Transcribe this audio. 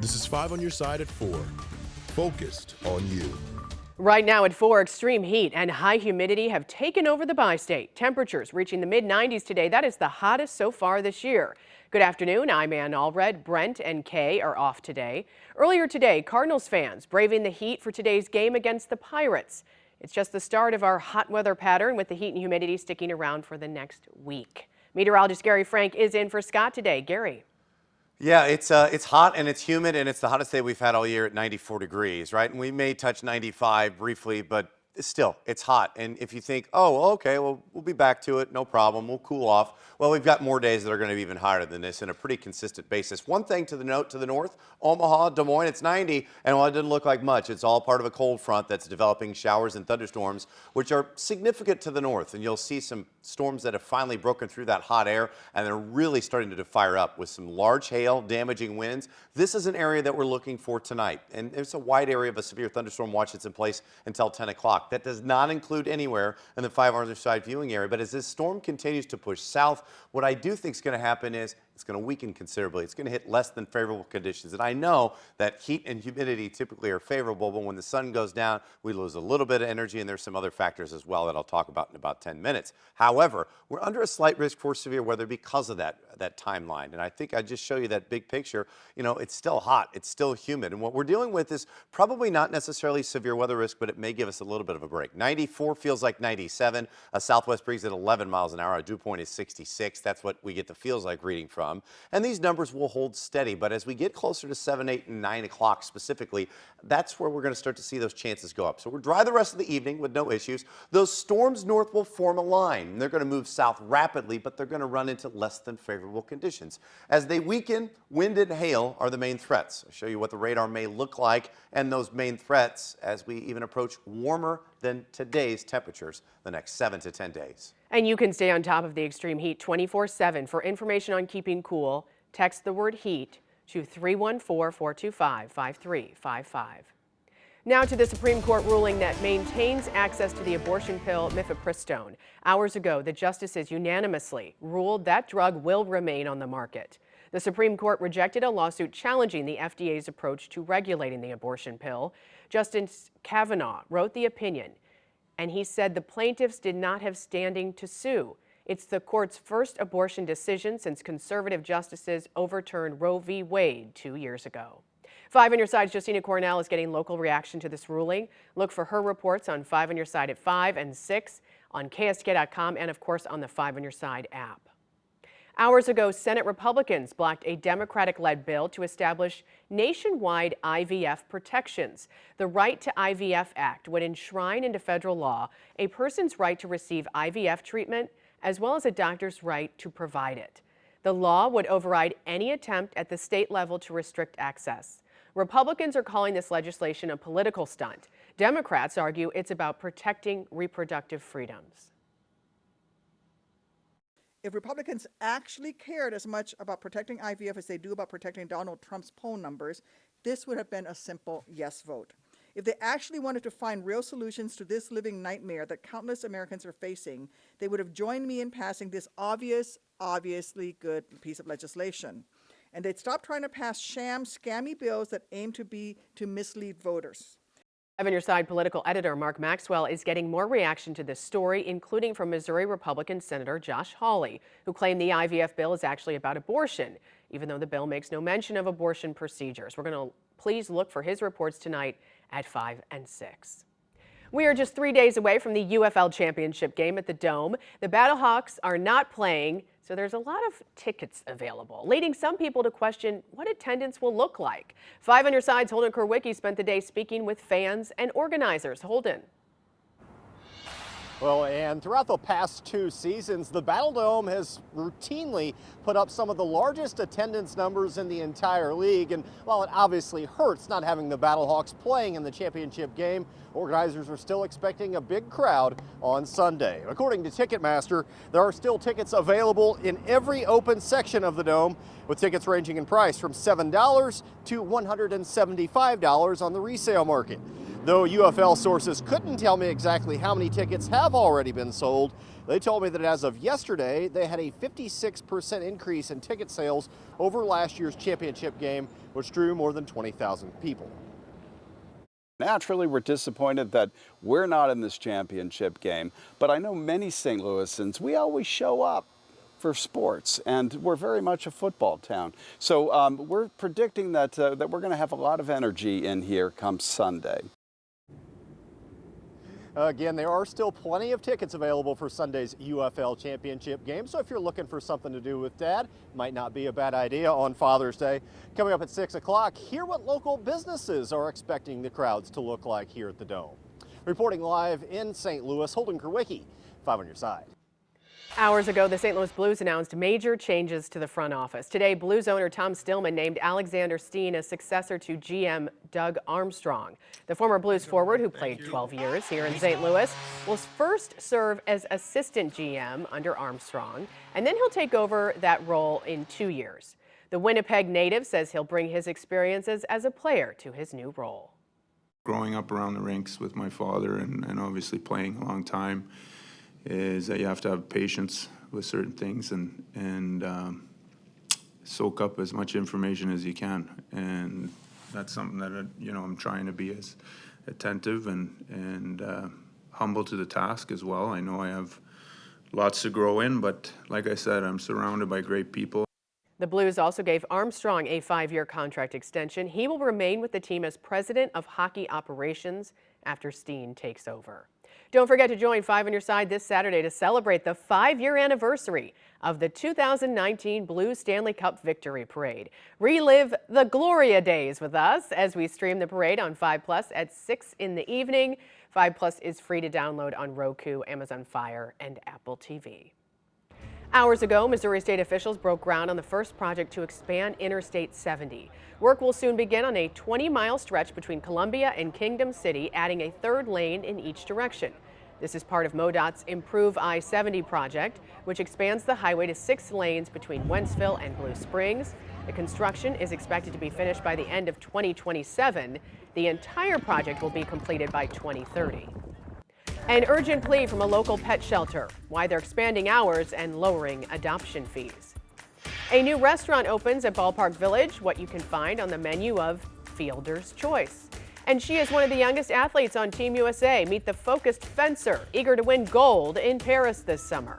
This is 5 on your side at 4. Focused on you. Right now at 4, extreme heat and high humidity have taken over the bi-state. Temperatures reaching the mid-90s today. That is the hottest so far this year. Good afternoon. I'm Ann Allred. Brent and Kay are off today. Earlier today, Cardinals fans braving the heat for today's game against the Pirates. It's just the start of our hot weather pattern, with the heat and humidity sticking around for the next week. Meteorologist Gary Frank is in for Scott today. Gary. Yeah, it's hot and it's humid, and it's the hottest day we've had all year at 94 degrees, right? And we may touch 95 briefly, but still, it's hot. And if you think, oh, okay, well, we'll be back to it, no problem, we'll cool off. Well, we've got more days that are going to be even hotter than this in a pretty consistent basis. One thing to the note to the north, Omaha, Des Moines, it's 90, and while it didn't look like much, it's all part of a cold front that's developing showers and thunderstorms, which are significant to the north. And you'll see some storms that have finally broken through that hot air, and they're really starting to fire up with some large hail, damaging winds. This is an area that we're looking for tonight, and there's a wide area of a severe thunderstorm watch that's in place until 10 o'clock. That does not include anywhere in the 5 hours side viewing area, but as this storm continues to push south, what I do think is going to happen is it's going to weaken considerably. It's going to hit less than favorable conditions. And I know that heat and humidity typically are favorable, but when the sun goes down, we lose a little bit of energy, and there's some other factors as well that I'll talk about in about 10 minutes. However, we're under a slight risk for severe weather because of that timeline. And I think I just show you that big picture. You know, it's still hot, it's still humid. And what we're dealing with is probably not necessarily severe weather risk, but it may give us a little bit of a break. 94 feels like 97. A southwest breeze at 11 miles an hour. Our dew point is 66. That's what we get the feels like reading from. And these numbers will hold steady, but as we get closer to 7, 8, and 9 o'clock specifically, that's where we're going to start to see those chances go up. So we're dry the rest of the evening with no issues. Those storms north will form a line. They're going to move south rapidly, but they're going to run into less than favorable conditions. As they weaken, wind and hail are the main threats. I'll show you what the radar may look like and those main threats as we even approach warmer than today's temperatures the next 7 to 10 days. And you can stay on top of the extreme heat 24/7. For information on keeping cool, text the word heat to 314-425-5355. Now to the Supreme Court ruling that maintains access to the abortion pill mifepristone. Hours ago, the justices unanimously ruled that drug will remain on the market. The Supreme Court rejected a lawsuit challenging the FDA's approach to regulating the abortion pill. Justice Kavanaugh wrote the opinion, and he said the plaintiffs did not have standing to sue. It's the court's first abortion decision since conservative justices overturned Roe v. Wade 2 years ago. 5 on your side's Justina Cornell is getting local reaction to this ruling. Look for her reports on 5 on your side at 5 and 6 on KSK.com and, of course, on the 5 on your side app. Hours ago, Senate Republicans blocked a Democratic-led bill to establish nationwide IVF protections. The Right to IVF Act would enshrine into federal law a person's right to receive IVF treatment as well as a doctor's right to provide it. The law would override any attempt at the state level to restrict access. Republicans are calling this legislation a political stunt. Democrats argue it's about protecting reproductive freedoms. If Republicans actually cared as much about protecting IVF as they do about protecting Donald Trump's poll numbers, this would have been a simple yes vote. If they actually wanted to find real solutions to this living nightmare that countless Americans are facing, they would have joined me in passing this obviously good piece of legislation. And they'd stop trying to pass sham, scammy bills that aim to mislead voters. 5 on your side political editor Mark Maxwell is getting more reaction to this story, including from Missouri Republican Senator Josh Hawley, who claimed the IVF bill is actually about abortion, even though the bill makes no mention of abortion procedures. We're going to please look for his reports tonight at 5 and 6. We are just 3 days away from the UFL championship game at the Dome. The Battlehawks are not playing, so there's a lot of tickets available, leading some people to question what attendance will look like. 5 on your side's Holden Kurwicki spent the day speaking with fans and organizers. Holden. Well, and throughout the past 2 seasons, the Battle Dome has routinely put up some of the largest attendance numbers in the entire league. And while it obviously hurts not having the Battlehawks playing in the championship game, organizers are still expecting a big crowd on Sunday. According to Ticketmaster, there are still tickets available in every open section of the Dome, with tickets ranging in price from $7 to $175 on the resale market. Though UFL sources couldn't tell me exactly how many tickets have already been sold, They told me that as of yesterday, they had a 56% increase in ticket sales over last year's championship game, which drew more than 20,000 people. Naturally, we're disappointed that we're not in this championship game, but I know many St. Louisans, we always show up for sports, and we're very much a football town. So we're predicting that, that we're going to have a lot of energy in here come Sunday. Again, there are still plenty of tickets available for Sunday's UFL Championship game, so if you're looking for something to do with Dad, might not be a bad idea on Father's Day. Coming up at 6 o'clock, hear what local businesses are expecting the crowds to look like here at the Dome. Reporting live in St. Louis, Holden Kerwicki, 5 on your side. Hours ago, the St. Louis Blues announced major changes to the front office. Today, Blues owner Tom Stillman named Alexander Steen as successor to GM Doug Armstrong. The former Blues forward, who played 12 years here in St. Louis, will first serve as assistant GM under Armstrong, and then he'll take over that role in 2 years. The Winnipeg native says he'll bring his experiences as a player to his new role. Growing up around the rinks with my father and obviously playing a long time, is that you have to have patience with certain things and soak up as much information as you can. And that's something that, I'm trying to be as attentive and humble to the task as well. I know I have lots to grow in, but like I said, I'm surrounded by great people. The Blues also gave Armstrong a 5-year contract extension. He will remain with the team as president of hockey operations after Steen takes over. Don't forget to join 5 on your side this Saturday to celebrate the 5-year anniversary of the 2019 Blues Stanley Cup Victory Parade. Relive the Gloria days with us as we stream the parade on 5 Plus at 6 in the evening. 5 Plus is free to download on Roku, Amazon Fire, and Apple TV. Hours ago, Missouri state officials broke ground on the first project to expand Interstate 70. Work will soon begin on a 20-mile stretch between Columbia and Kingdom City, adding a 3rd lane in each direction. This is part of MoDOT's Improve I-70 project, which expands the highway to 6 lanes between Wentzville and Blue Springs. The construction is expected to be finished by the end of 2027. The entire project will be completed by 2030. An urgent plea from a local pet shelter, why they're expanding hours and lowering adoption fees. A new restaurant opens at Ballpark Village, what you can find on the menu of Fielder's Choice. And she is one of the youngest athletes on Team USA. Meet the focused fencer, eager to win gold in Paris this summer.